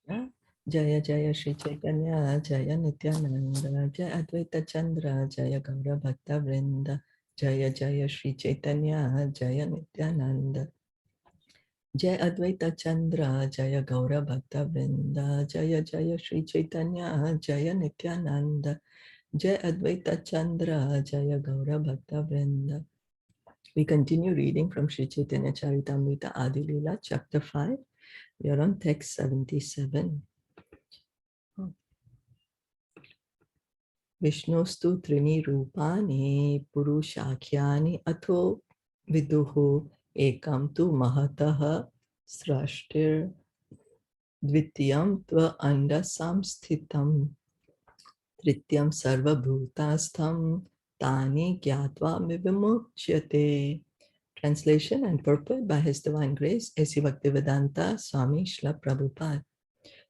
Jaya Jaya Shri Chaitanya Jaya Nityananda Jaya Advaita Chandra Jaya Gaura Bhakta Vrinda Jaya Jaya Shri Chaitanya Jaya Nityananda Jaya Advaita Chandra Jaya Gaura Bhakta Vrinda Jaya Jaya Shri Chaitanya Jaya Nityananda Jaya Advaita Chandra Jaya Gaura Bhakta Vrinda. We continue reading from Sri Caitanya Caritamrita Adi-Lila, chapter 5. We are on text 77. Vishnustu trini rupani purushakyani atho viduhu ekam tu mahataha srashtir dvitiyam tva anda samsthitam trityam sarva bhutastham tani gyatva vivimuchyate. Translation and purport by His Divine Grace A.C. Bhaktivedanta Swami Srila Prabhupada.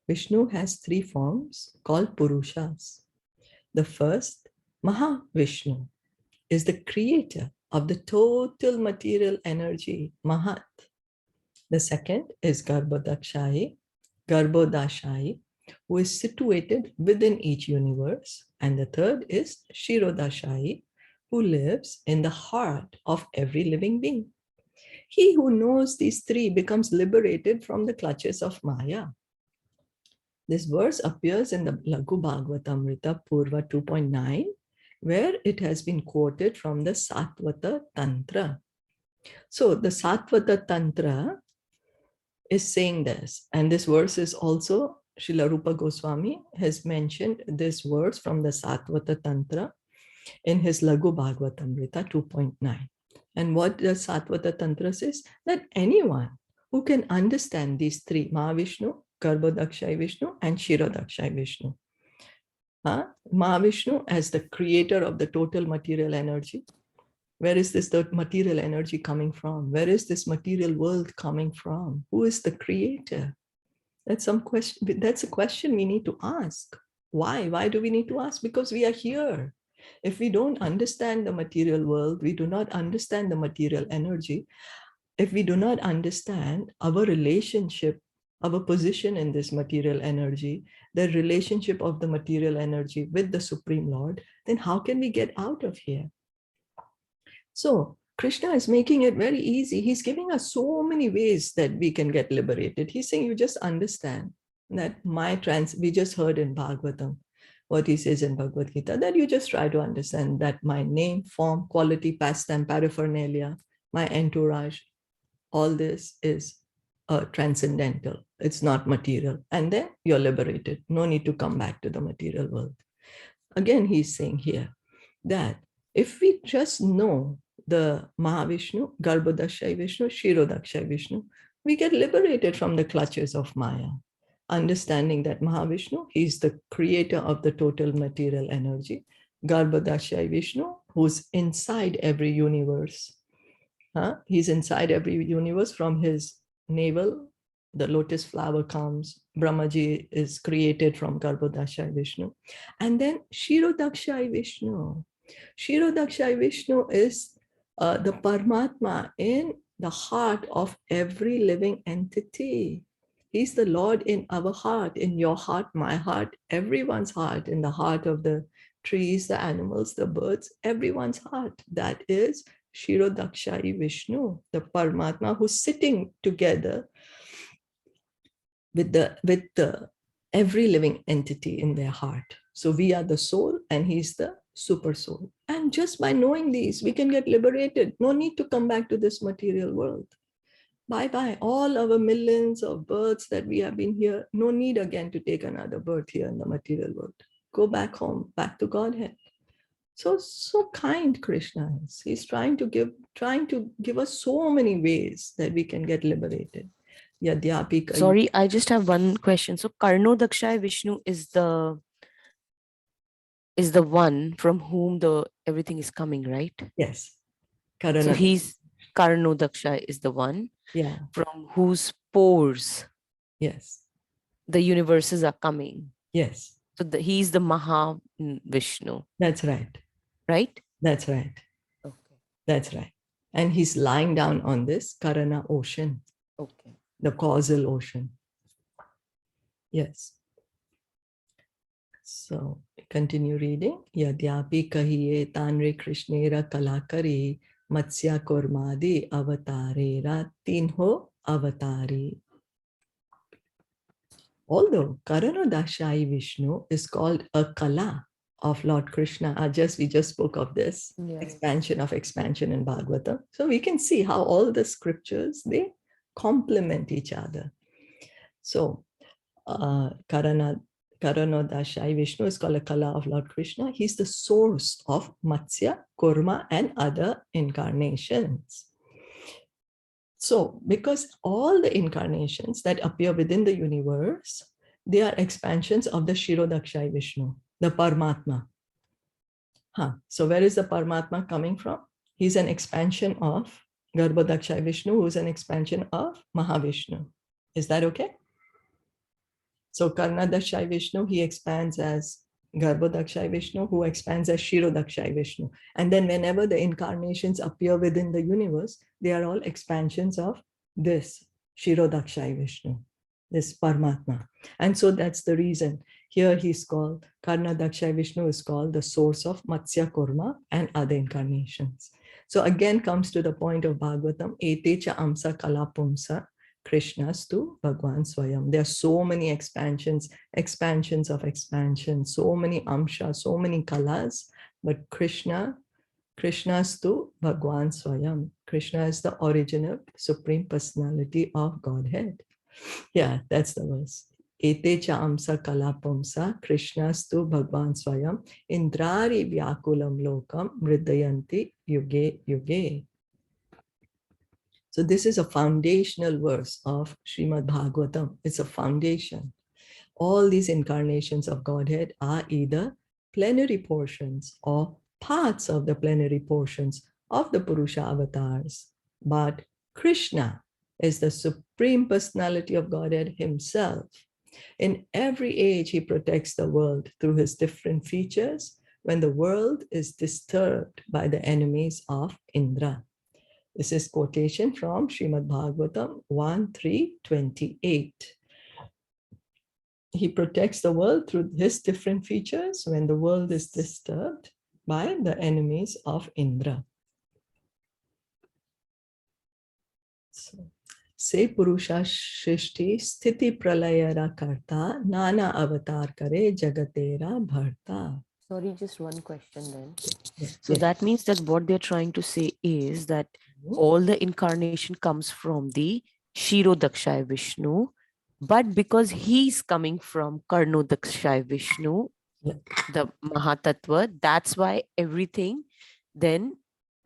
Vishnu has three forms called Purushas. The first, Mahavishnu, is the creator of the total material energy, Mahat. The second is Garbhodakshai, who is situated within each universe. And the third is Shirodashai, who lives in the heart of every living being. He who knows these three becomes liberated from the clutches of Maya. This verse appears in the Bhagavatam Purva 2.9, where it has been quoted from the Satvata Tantra. So the Satvata Tantra is saying this, and this verse is also, Srila Rupa Goswami has mentioned this verse from the Satvata Tantra in his Laghu Bhagavatamrita 2.9. And what the Satvata Tantra says, that anyone who can understand these three, Mahavishnu, Garbhodakshai Vishnu, and Shirodakshai Vishnu. Mahavishnu as the creator of the total material energy. Where is this the material energy coming from? Where is this material world coming from? Who is the creator? That's some question. That's a question we need to ask. Why? Why do we need to ask? Because we are here. If we don't understand the material world, we do not understand the material energy. If we do not understand our relationship, our position in this material energy, the relationship of the material energy with the Supreme Lord, then how can we get out of here? So Krishna is making it very easy. He's giving us so many ways that we can get liberated. He's saying, you just understand that we just heard in Bhagavatam, what he says in Bhagavad Gita, that you just try to understand that my name, form, quality, pastime, paraphernalia, my entourage, all this is transcendental. It's not material. And then you're liberated. No need to come back to the material world. Again, he's saying here that if we just know the Mahavishnu, Garbhodakshai Vishnu, Shirodakshai Vishnu, we get liberated from the clutches of Maya. Understanding that Mahavishnu, he's the creator of the total material energy. Garbhodakshai Vishnu, who's inside every universe. He's inside every universe. From his navel, the lotus flower comes. Brahmaji is created from Garbhodakshai Vishnu. And then Shirodakshai Vishnu. Shirodakshai Vishnu is the Paramatma in the heart of every living entity. He's the Lord in our heart, in your heart, my heart, everyone's heart, in the heart of the trees, the animals, the birds, everyone's heart. That is Shirodakshai Vishnu, the Paramatma who's sitting together with the every living entity in their heart. So we are the soul and he's the super soul. And just by knowing these, we can get liberated. No need to come back to this material world. Bye-bye. All our millions of births that we have been here, no need again to take another birth here in the material world. Go back home, back to Godhead. So kind Krishna is. He's trying to give us so many ways that we can get liberated. Sorry, I just have one question. So Karnodakshaya Vishnu is the one from whom everything is coming, right? Yes. So he's Karnodakshaya is the one, yeah, from whose pores, yes, the universes are coming. Yes. So he's the Maha Vishnu. That's right. Right? That's right. Okay. That's right. And he's lying down on this Karana ocean. Okay. The causal ocean. Yes. So continue reading. Yadyapi kahiye tanre krishnera kalakari matsya kurmadi avatarera tinho avatari. Although Karanodashai Vishnu is called a kala of Lord Krishna, we just spoke of this expansion of expansion in Bhagavatam. So we can see how all the scriptures, they complement each other. So Karanodashai Vishnu is called a kala of Lord Krishna. He's the source of Matsya, Kurma, and other incarnations. So, because all the incarnations that appear within the universe, they are expansions of the Shirodakshai Vishnu, the Paramatma. So where is the Paramatma coming from? He's an expansion of Garbhodakshai Vishnu, who is an expansion of Mahavishnu. Is that okay? So Karnadakshai Vishnu, he expands as Garbhodakshai Vishnu, who expands as Shirodakshai Vishnu. And then whenever the incarnations appear within the universe, they are all expansions of this Shirodakshai Vishnu, this Paramatma. And so that's the reason. Here he's called, Karnadakshai Vishnu is called the source of Matsya Kurma and other incarnations. So again comes to the point of Bhagavatam, Etecha Amsa Kalapumsa Krishnas to Bhagwan Swayam. There are so many expansions of expansion, so many amshas, so many kalas, but Krishna's to Bhagwan Swayam. Krishna is the original supreme personality of Godhead. Yeah, that's the verse. Etecha amsa kalapamsa Krishnas tu Bhagwan Swayam Indrari Vyakulam Lokam Mridayanti Yuge Yuge. So this is a foundational verse of Srimad Bhagavatam. It's a foundation. All these incarnations of Godhead are either plenary portions or parts of the plenary portions of the Purusha avatars. But Krishna is the supreme personality of Godhead himself. In every age, he protects the world through his different features when the world is disturbed by the enemies of Indra. This is quotation from Srimad Bhagavatam 1.3.28. He protects the world through his different features when the world is disturbed by the enemies of Indra. So, Se Purusha Shrishti Sthiti Pralayara Karta Nana Avatar Kare Jagatera Bharta. Sorry, just one question then. So that means that what they're trying to say is that all the incarnation comes from the Shirodakshai Vishnu, but because he's coming from Karnodakshai Vishnu, the Mahatattva, that's why everything then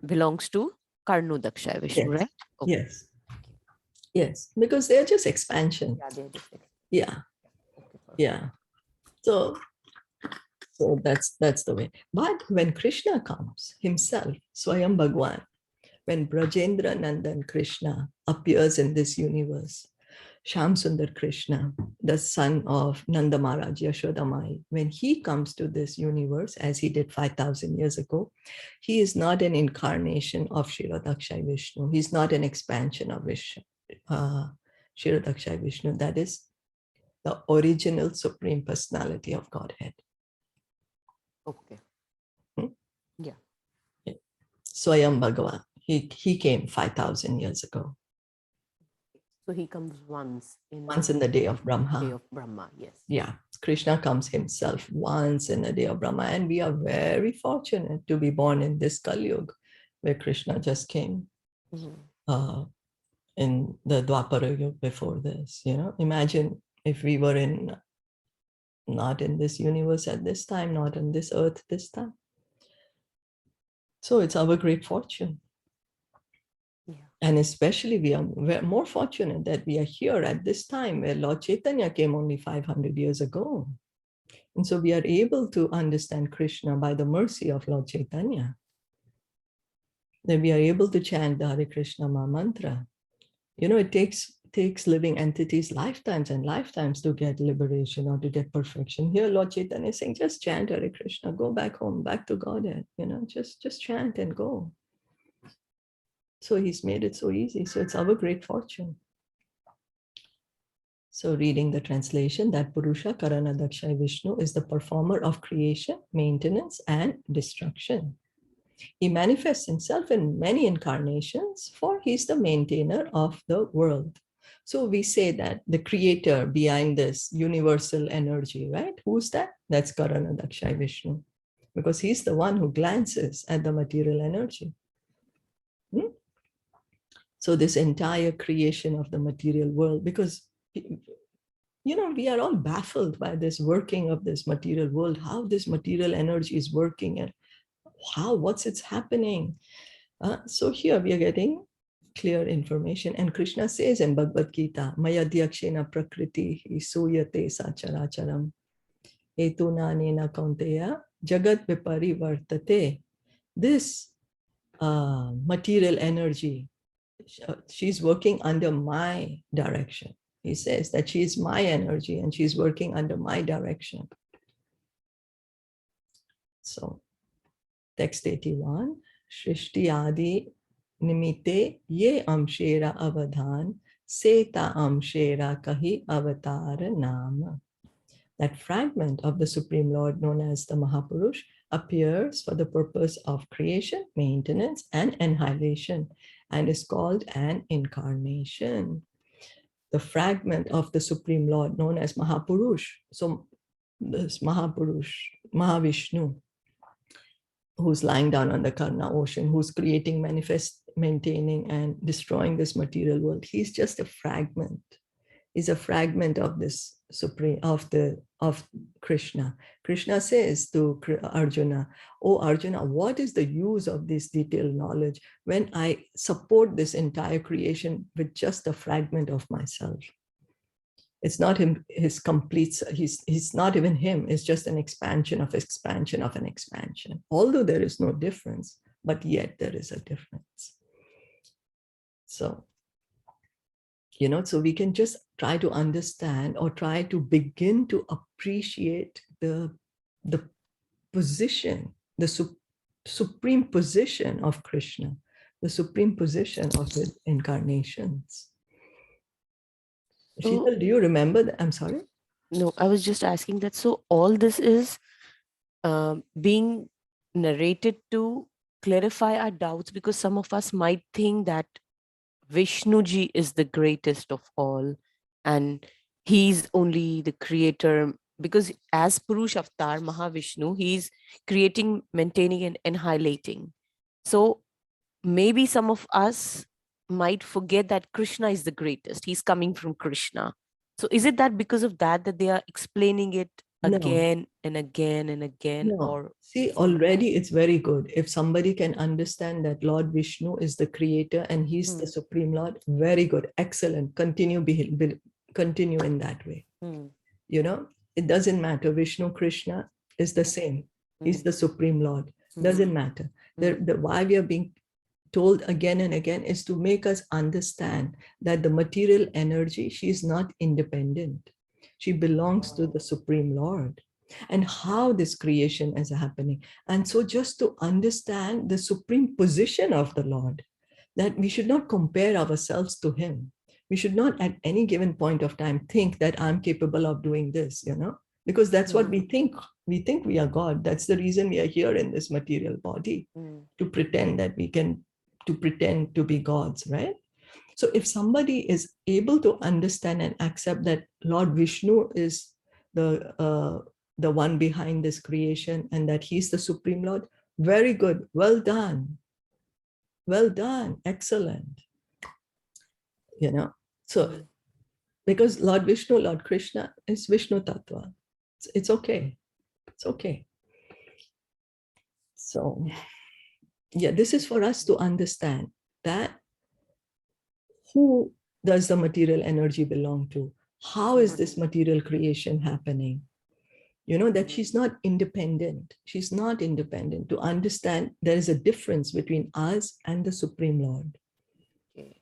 belongs to Karnodakshai Vishnu, right? Okay. Yes. Yes, because they're just expansion. Yeah, they're just expansion. Yeah. Okay, yeah. So that's the way. But when Krishna comes himself, Swayam Bhagwan, when Brajendra Nandan Krishna appears in this universe, Sham Sundar Krishna, the son of Nanda Maharaj, Yashoda Mai, when he comes to this universe, as he did 5,000 years ago, he is not an incarnation of Shirodakshai Vishnu. He's not an expansion of Shirodakshai Vishnu. That is the original supreme personality of Godhead. Okay. Yeah. Swayam Bhagavan. He came 5,000 years ago. So he comes once in the day of Brahma. Day of Brahma, yes. Yeah. Krishna comes himself once in the day of Brahma. And we are very fortunate to be born in this Kali Yuga, where Krishna just came in the Dwapara Yuga before this. You know, imagine if we were not in this universe at this time, not on this earth this time. So it's our great fortune. And especially we're more fortunate that we are here at this time where Lord Chaitanya came only 500 years ago. And so we are able to understand Krishna by the mercy of Lord Chaitanya. That we are able to chant the Hare Krishna Maha Mantra. You know, it takes living entities lifetimes and lifetimes to get liberation or to get perfection. Here Lord Chaitanya is saying, just chant Hare Krishna, go back home, back to Godhead, you know, just chant and go. So he's made it so easy. So it's our great fortune. So reading the translation, that Purusha Karanadaksha Vishnu is the performer of creation, maintenance, and destruction. He manifests himself in many incarnations, for he's the maintainer of the world. So we say that the creator behind this universal energy, right? Who's that? That's Karanadaksha Vishnu, because he's the one who glances at the material energy. So this entire creation of the material world, because we are all baffled by this working of this material world, how this material energy is working and what's it's happening. So here we are getting clear information. And Krishna says in Bhagavad Gita, Maya Dyakshena Prakriti Suyate Sacharacharam Etunanena Kaunteya Jagat Viparivartate. This material energy, she's working under my direction. He says that she is my energy and she's working under my direction. So, text 81, Shrishti Adi Nimite Ye Amshera Avadhan Seta Amshera Kahi Avatar Nama. That fragment of the Supreme Lord known as the Mahapurush appears for the purpose of creation, maintenance, and annihilation, and is called an incarnation. The fragment of the Supreme Lord known as Mahapurush. So this Mahapurush, Mahavishnu, who's lying down on the Karna ocean, who's creating, maintaining, and destroying this material world. He's just a fragment. He's a fragment of this supreme, of Krishna. Krishna says to Arjuna, "Oh Arjuna, what is the use of this detailed knowledge when I support this entire creation with just a fragment of myself?" It's not him, his complete, he's not even him, it's just an expansion of expansion of an expansion. Although there is no difference, but yet there is a difference. So, so we can just try to understand or try to begin to appreciate the position, the supreme position of Krishna, the supreme position of his incarnations. Sheetal, do you remember that? I'm sorry? No, I was just asking that. So all this is being narrated to clarify our doubts, because some of us might think that Vishnuji is the greatest of all and he's only the creator, because as Purush Avatar Mahavishnu, he's creating, maintaining, and annihilating. So maybe some of us might forget that Krishna is the greatest. He's coming from Krishna. So is it that because of that they are explaining it again and again and again? No. Or see, already it's very good. If somebody can understand that Lord Vishnu is the creator and he's the Supreme Lord, very good, excellent. Continue in that way. It doesn't matter. Vishnu, Krishna is the same. He's the Supreme Lord. Doesn't matter. Why we are being told again and again is to make us understand that the material energy, she is not independent. She belongs to the Supreme Lord, and how this creation is happening. And so just to understand the supreme position of the Lord, that we should not compare ourselves to him. We should not at any given point of time think that I'm capable of doing this, because that's what we think. We think we are God. That's the reason we are here in this material body, to pretend that we can, to pretend to be gods, right? So if somebody is able to understand and accept that Lord Vishnu is the one behind this creation and that he's the Supreme Lord, very good, well done, excellent. So because Lord Vishnu, Lord Krishna is Vishnu Tattva, it's okay, So yeah, this is for us to understand that who does the material energy belong to? How is this material creation happening? That she's not independent. She's not independent. To understand there is a difference between us and the Supreme Lord. Okay.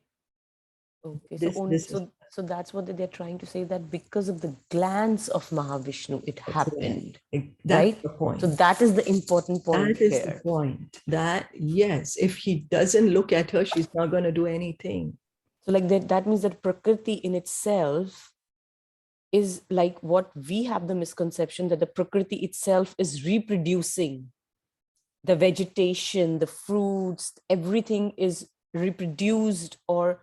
So that's what they're trying to say, that because of the glance of Mahavishnu, it happened. That's right? the point. So that is the important point. That is the point. That, yes, if he doesn't look at her, she's not going to do anything. So like that means that Prakriti in itself is like what we have the misconception that the Prakriti itself is reproducing the vegetation, the fruits, everything is reproduced or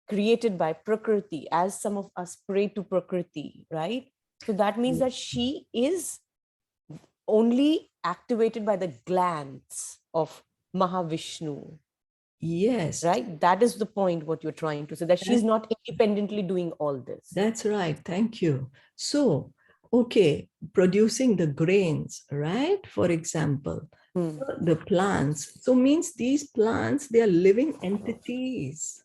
created by Prakriti, as some of us pray to Prakriti, right? So that means that she is only activated by the glands of Mahavishnu. Yes. Right? That is the point what you're trying to say, that she's not independently doing all this. That's right. Thank you. So, okay, producing the grains, right? For example, the plants. So means these plants, they are living entities.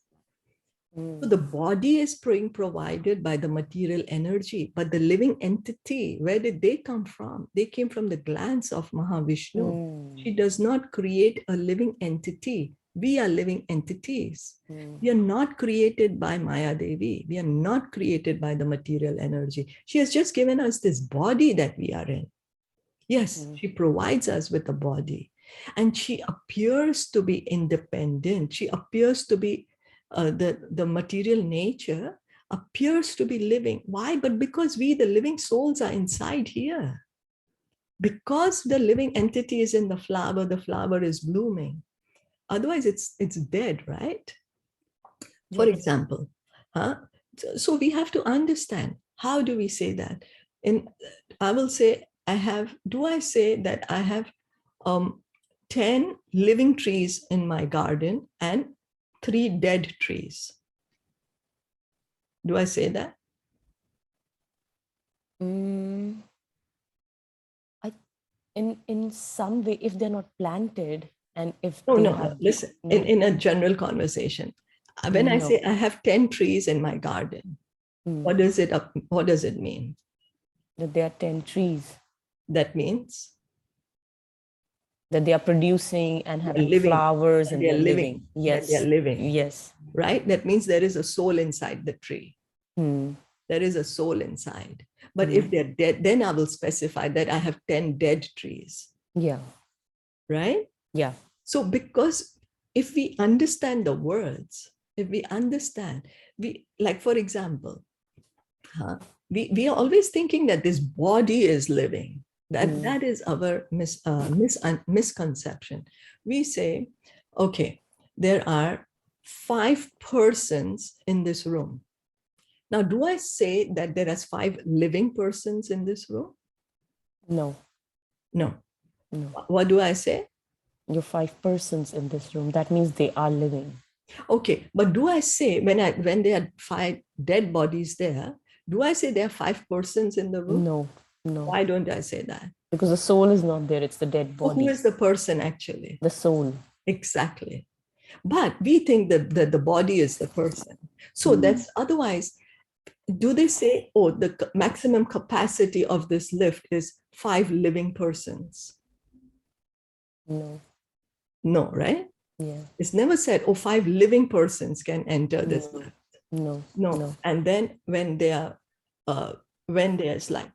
So the body is being provided by the material energy, but the living entity, where did they come from? They came from the glands of Mahavishnu. She does not create a living entity. We are living entities. We are not created by Maya Devi. We are not created by the material energy. She has just given us this body that we are in. Yes, she provides us with a body, and she appears to be independent. She appears to be the material nature appears to be living. Why? But because we, the living souls, are inside here. Because the living entity is in the flower is blooming. Otherwise, it's dead, right? For example, so we have to understand, how do we say that? I will say, do I say that I have 10 living trees in my garden and 3 dead trees? Do I say that? In some way, if they're not planted, and if no, listen, in a general conversation, when I say I have 10 trees in my garden, what does it mean? That there are 10 trees. That means that they are producing and having flowers, and they're living. Yes, they're living. Yes, right? That means there is a soul inside the tree. There is a soul inside. But if they're dead, then I will specify that I have 10 dead trees. Yeah. Right? Yeah. So because if we understand the words, if we understand, like for example, we are always thinking that this body is living. That is our misconception. We say, okay, there are 5 persons in this room. Now, do I say that there are 5 living persons in this room? No. What do I say? You're 5 persons in this room. That means they are living. Okay, but do I say when there are 5 dead bodies there, do I say there are 5 persons in the room? No. Why don't I say that? Because the soul is not there. It's the dead body. So who is the person actually? The soul. Exactly. But we think that the body is the person. So that's otherwise. Do they say, oh, the maximum capacity of this lift is 5 living persons? No, right? Yeah. It's never said, oh, 5 living persons can enter this lift. No. And then when there's like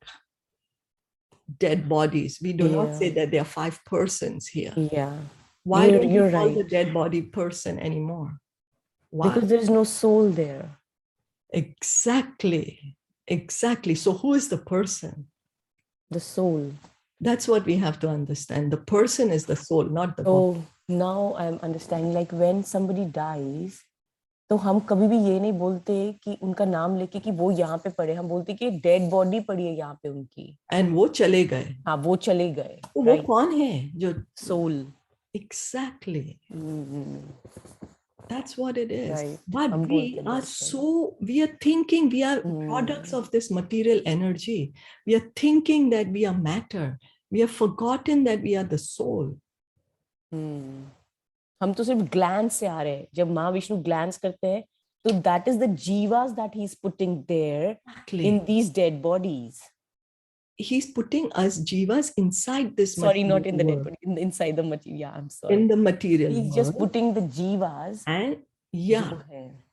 dead bodies, we do not say that there are 5 persons here. Yeah. Why don't you call the dead body person anymore? Why? Because there's no soul there. Exactly. So who is the person? The soul. That's what we have to understand. The person is the soul, not the body. Oh, now I'm understanding. Like when somebody dies, तो हम कभी भी ये नहीं बोलते कि उनका नाम लेके कि वो यहाँ पे पड़े, हम बोलते कि डेड बॉडी पड़ी है यहाँ पे उनकी. And वो चले गए. हाँ, वो चले गए. वो कौन है जो soul? Exactly. That's what it is. Right. But we are thinking we are products of this material energy. We are thinking that we are matter. We have forgotten that we are the soul. हम तो सिर्फ gland से आ रहे हैं. जब Mahavishnu glands करते हैं, तो that is the jivas that he's putting there in these dead bodies. He's putting us jivas inside this material not in the dead body, inside the material. Yeah, I'm sorry. In the material He's just putting the jivas. And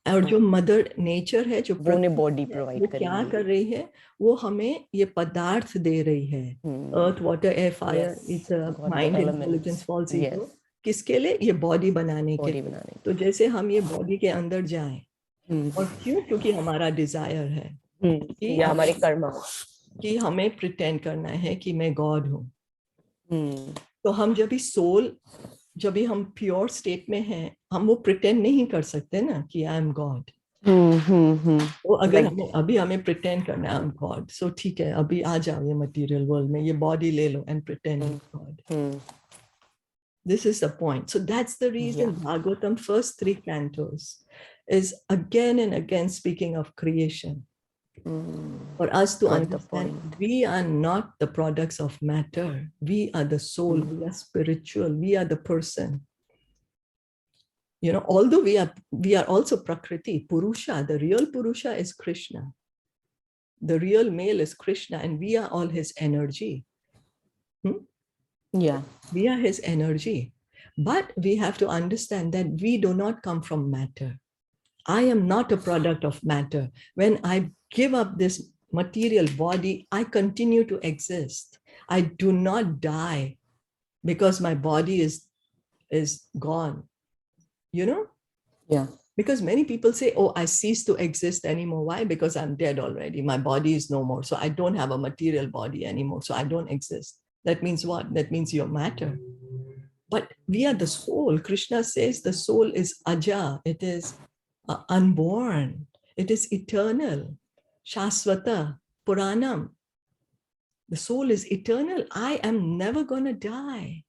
और जो mother nature है जो body provide वो क्या कर रही है, वो हमें ये पदार्थ दे रही है. Earth, water, air, fire, its mind, intelligence, false ego. किसके लिए? ये बॉडी बनाने के लिए. तो जैसे हम ये बॉडी के अंदर जाएं, और क्यों? क्योंकि हमारा डिजायर है. या हमारे कर्मा कि हमें प्रिटेंड करना है कि मैं गॉड हूँ. हम्म तो हम जब भी सोल, जब भी हम प्योर स्टेट में हैं, हम वो प्रिटेंड नहीं कर सकते ना कि आई एम गॉड. तो अगर Like, हमें अभी हमें प्रिटेंड करना है आई एम गॉड, सो ठीक है, अभी आ जाओ ये मटेरियल वर्ल्ड में, ये बॉडी ले लो and pretend God. This is the point. So that's the reason yeah. Bhagavatam first 3 cantos is again and again speaking of creation. For us to Got the understand, point. we are not the products of matter. We are the soul, we are spiritual, we are the person. You know, although we are also Prakriti, Purusha, the real Purusha is Krishna. The real male is Krishna, and we are all his energy. Yeah. We are his energy. But we have to understand that we do not come from matter. I am not a product of matter. When I give up this material body, I continue to exist. I do not die because my body is gone. You know? Yeah. Because many people say, oh, I cease to exist anymore. Why? Because I'm dead already. My body is no more. So I don't have a material body anymore. So I don't exist. That means what? That means you're matter. But we are the soul. Krishna says the soul is aja. It is unborn. It is eternal. Shaswata, Puranam. The soul is eternal. I am never going to die.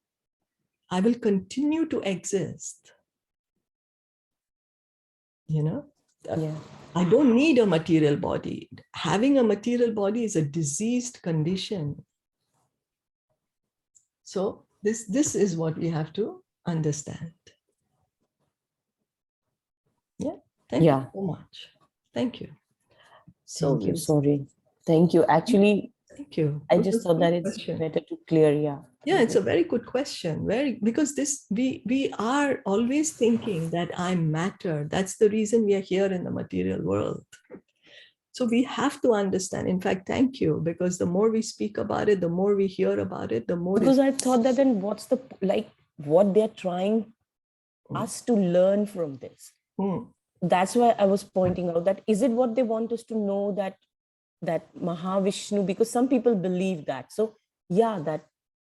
I will continue to exist. You know? Yeah. I don't need a material body. Having a material body is a diseased condition. So this is what we have to understand. Yeah. Thank you so much. Thank you. So Thank you. Sorry. Thank you. Actually, thank you. I just thought that it's better to clear. Yeah. Yeah, it's a very good question. Because this we are always thinking that I matter. That's the reason we are here in the material world. So we have to understand. In fact, thank you, because the more we speak about it, the more we hear about it, the more. Because I thought that then what's the what they're trying us to learn from this. That's why I was pointing out that is it what they want us to know, that Mahavishnu, because some people believe that. So yeah,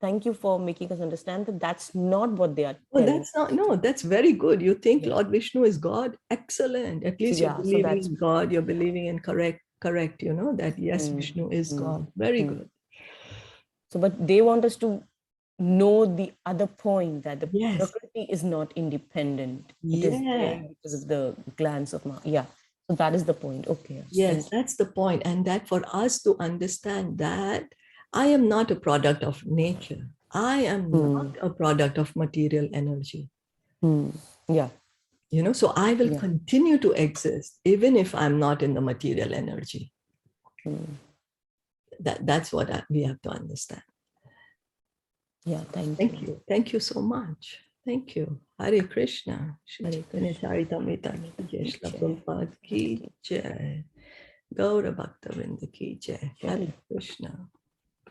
thank you for making us understand that that's not what they are telling. That's not, no, that's very good. You think Lord Vishnu is God? Excellent. At least you're believing in God, you're believing in correct, you know, that yes, Vishnu is God. Very good. So, but they want us to know the other point, that the Prakriti is not independent. It is there because of the glands of Ma. Yeah. So that is the point. Okay. Yes, that's the point. And that for us to understand that I am not a product of nature. I am not a product of material energy. Yeah. You know, so I will continue to exist even if I'm not in the material energy. That's what we have to understand. Yeah, thank you. Thank you so much. Thank you. Hare Krishna. Caitanya Caritamrita ki jai, Shilpa Prabhupada ki jai, Gaura Bhakta Vrinda ki jai. Hare Krishna.